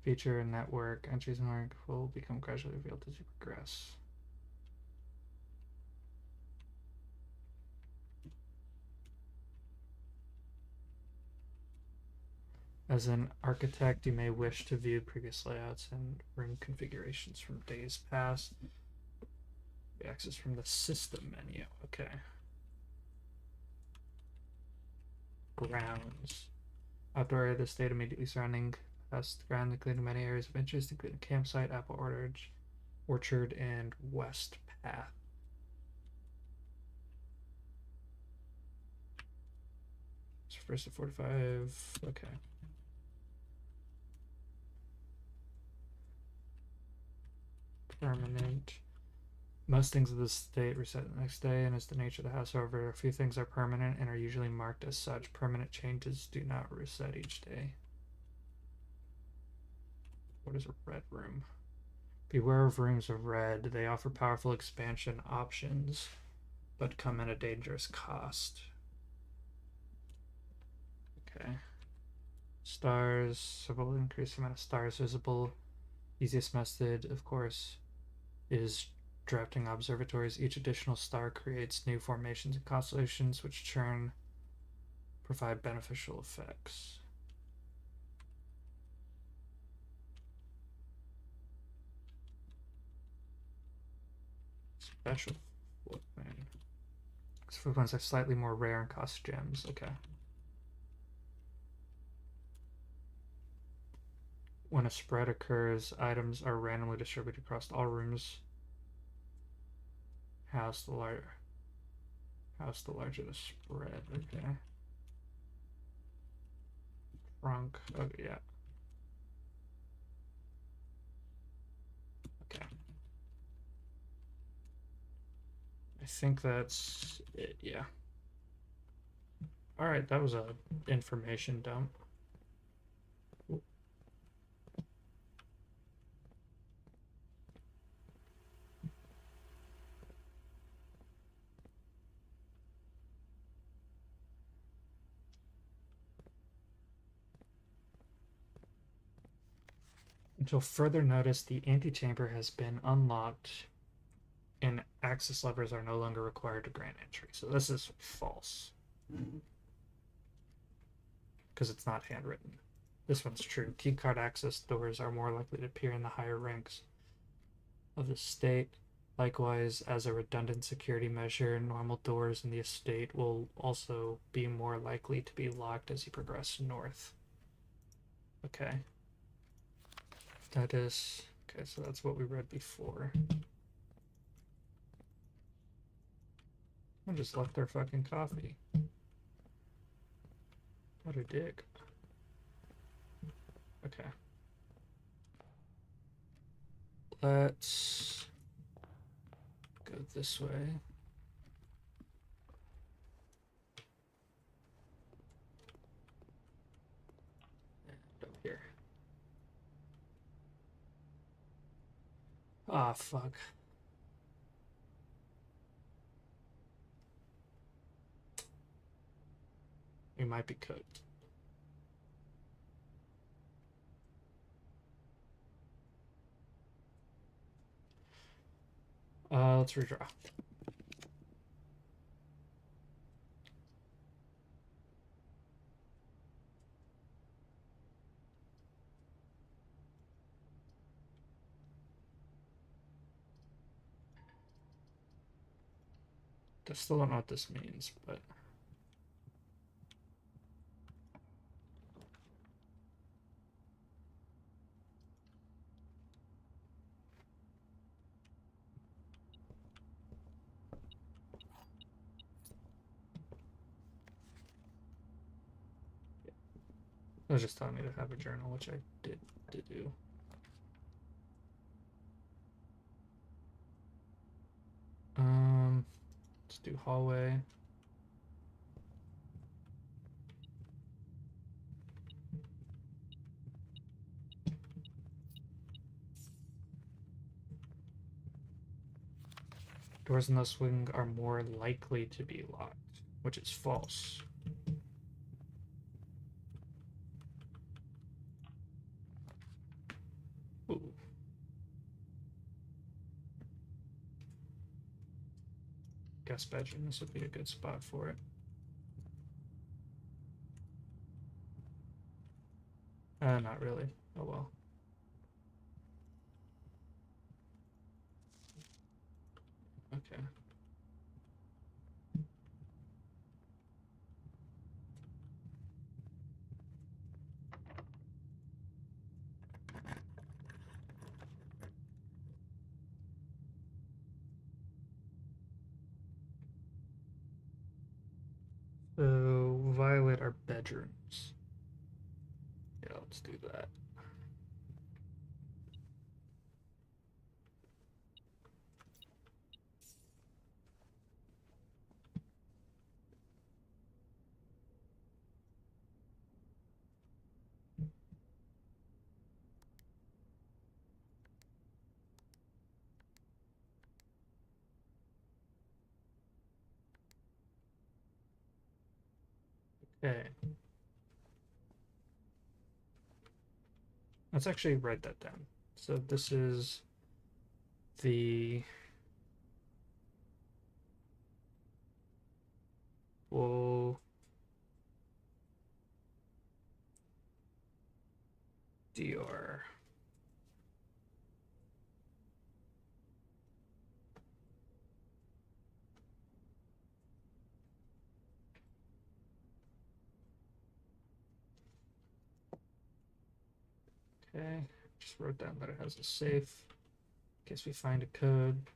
Feature and network entries and work will become gradually revealed as you progress. As an architect, you may wish to view previous layouts and room configurations from days past. Access from the system menu. Okay. Grounds. Outdoor area of the state immediately surrounding past ground, including many areas of interest, including campsite, apple orchard, and west path. So first to 45. Okay. Permanent. Most things of the state reset the next day, and as the nature of the house, however, a few things are permanent and are usually marked as such. Permanent changes do not reset each day. What is a red room? Beware of rooms of red. They offer powerful expansion options, but come at a dangerous cost. Okay. Stars. So we'll increase the amount of stars visible. Easiest method, of course, is drafting observatories. Each additional star creates new formations and constellations, which turn provide beneficial effects. Special flipman. These flipmans are slightly more rare and cost gems. Okay. When a spread occurs, items are randomly distributed across all rooms. How's the larger the spread? Okay. Trunk. Okay, yeah. Okay. I think that's it, yeah. Alright, that was a information dump. Until further notice, the antechamber has been unlocked and access levers are no longer required to grant entry. So this is false. Because it's not handwritten. This one's true. Keycard access doors are more likely to appear in the higher ranks of the state. Likewise, as a redundant security measure, normal doors in the estate will also be more likely to be locked as you progress north. Okay. That is... Okay, so that's what we read before. I just left their fucking coffee. What a dick. Okay. Let's go this way. And up here. Ah, fuck. We might be cooked. Let's redraw. I still don't know what this means, but it was just telling me to have a journal, which I did to do. Let's do hallway. Doors in this wing are more likely to be locked, which is false. Ooh. Guest bedroom, this would be a good spot for it. Not really. Oh well. Okay. So, violate our bedrooms. Yeah, let's do that. Okay. Let's actually write that down. So this is the full DR. Okay, just wrote down that it has a safe in case we find a code.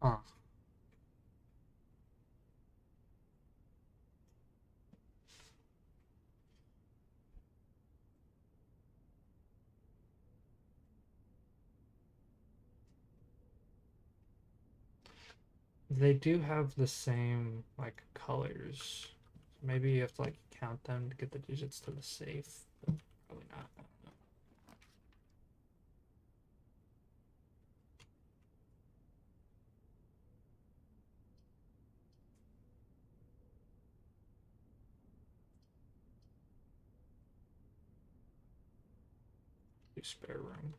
Ah, they do have the same like colors. Maybe you have to like count them to get the digits to the safe, but probably not. I don't know. Do spare room.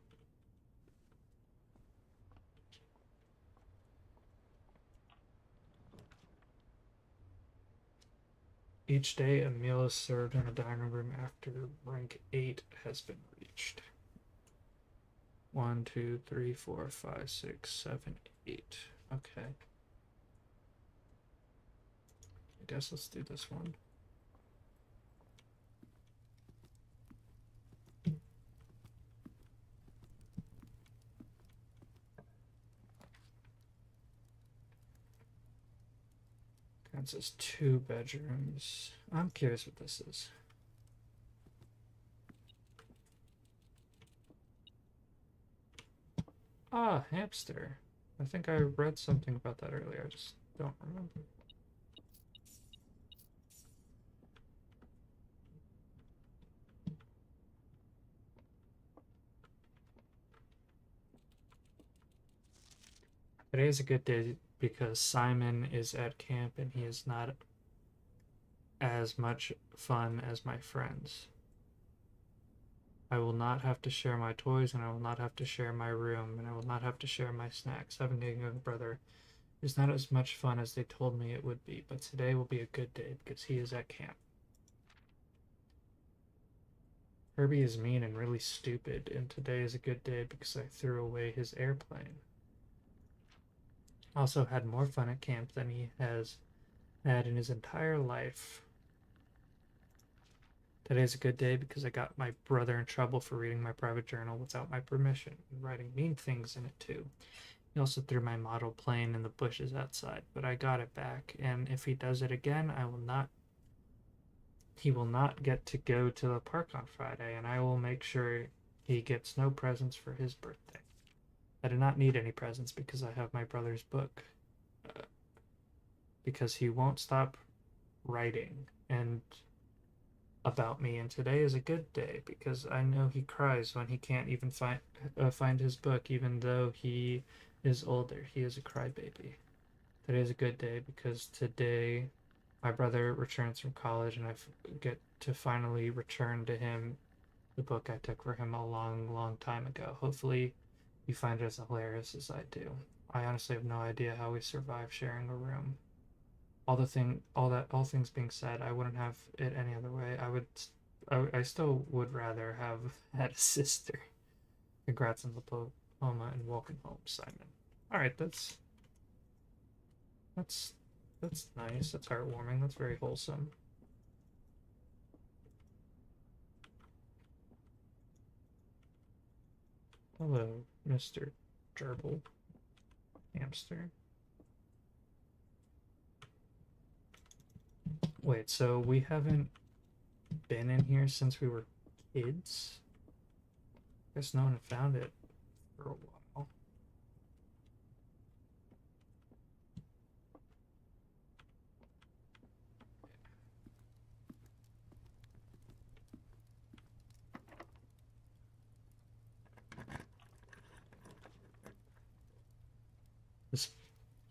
Each day, a meal is served in the dining room after rank 8 has been reached. 1, 2, 3, 4, 5, 6, 7, 8. Okay. I guess let's do this one. It says 2 bedrooms. I'm curious what this is. Ah, hamster. I think I read something about that earlier. I just don't remember. Today is a good day because Simon is at camp and he is not as much fun as my friends. I will not have to share my toys, and I will not have to share my room, and I will not have to share my snacks. Having a younger brother is not as much fun as they told me it would be, but today will be a good day because he is at camp. Herbie is mean and really stupid, and today is a good day because I threw away his airplane. Also had more fun at camp than he has had in his entire life. Today's a good day because I got my brother in trouble for reading my private journal without my permission and writing mean things in it too. He also threw my model plane in the bushes outside, but I got it back, and if he does it again, he will not get to go to the park on Friday, and I will make sure he gets no presents for his birthday. I do not need any presents because I have my brother's book. Because he won't stop writing and about me, and today is a good day because I know he cries when he can't even find his book, even though he is older. He is a crybaby. Today is a good day because today my brother returns from college and I get to finally return to him the book I took for him a long, long time ago. Hopefully, you find it as hilarious as I do. I honestly have no idea how we survive sharing a room. All things being said, I wouldn't have it any other way. I still would rather have had a sister. Congrats on the diploma and welcome home, Simon. All right, that's nice. That's heartwarming. That's very wholesome. Hello, Mr. Gerbil. Hamster. Wait, so we haven't been in here since we were kids? Guess no one found it for a while.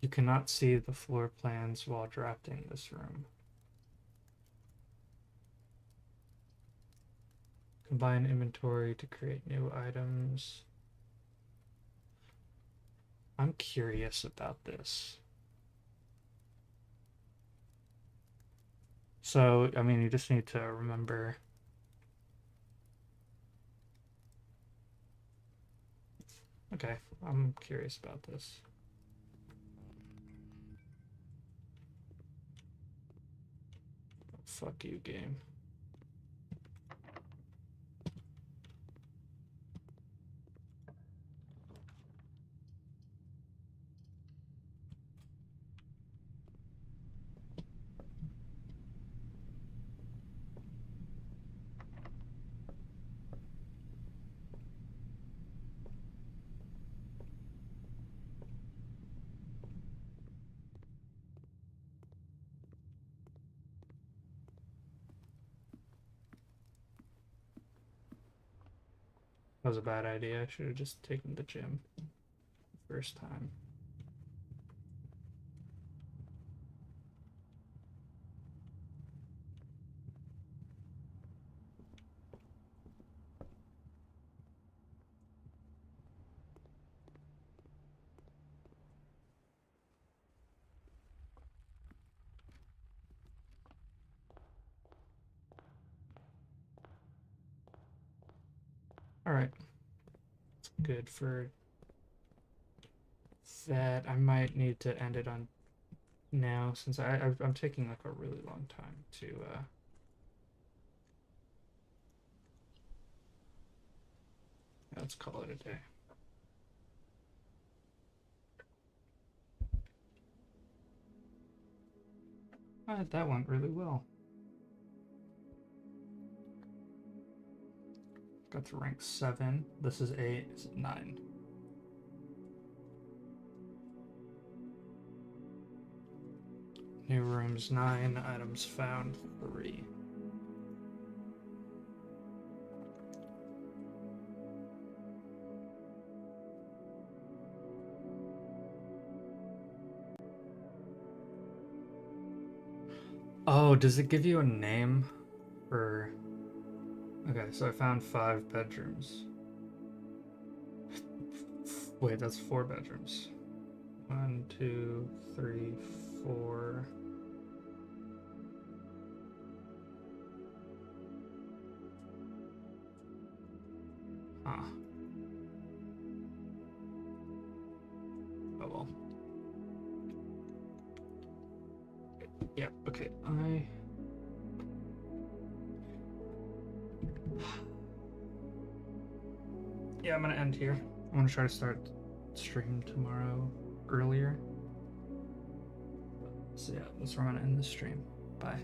You cannot see the floor plans while drafting this room. Combine inventory to create new items. I'm curious about this. So, I mean, you just need to remember. Okay, I'm curious about this. Fuck you, game. That was a bad idea. I should have just taken the gym first time. Alright. It's good for that. I might need to end it on now since I'm taking like a really long time to let's call it a day. That went really well. Got to rank 7. This is 8. This is 9. New rooms 9. Items found 3. Oh, does it give you a name for... Okay, so I found 5 bedrooms. Wait, that's 4 bedrooms. 1, 2, 3, 4. Huh. Oh well. Yeah, okay, Yeah, I'm gonna end here. I'm gonna try to start stream tomorrow earlier. So yeah, that's where I'm gonna end the stream. Bye.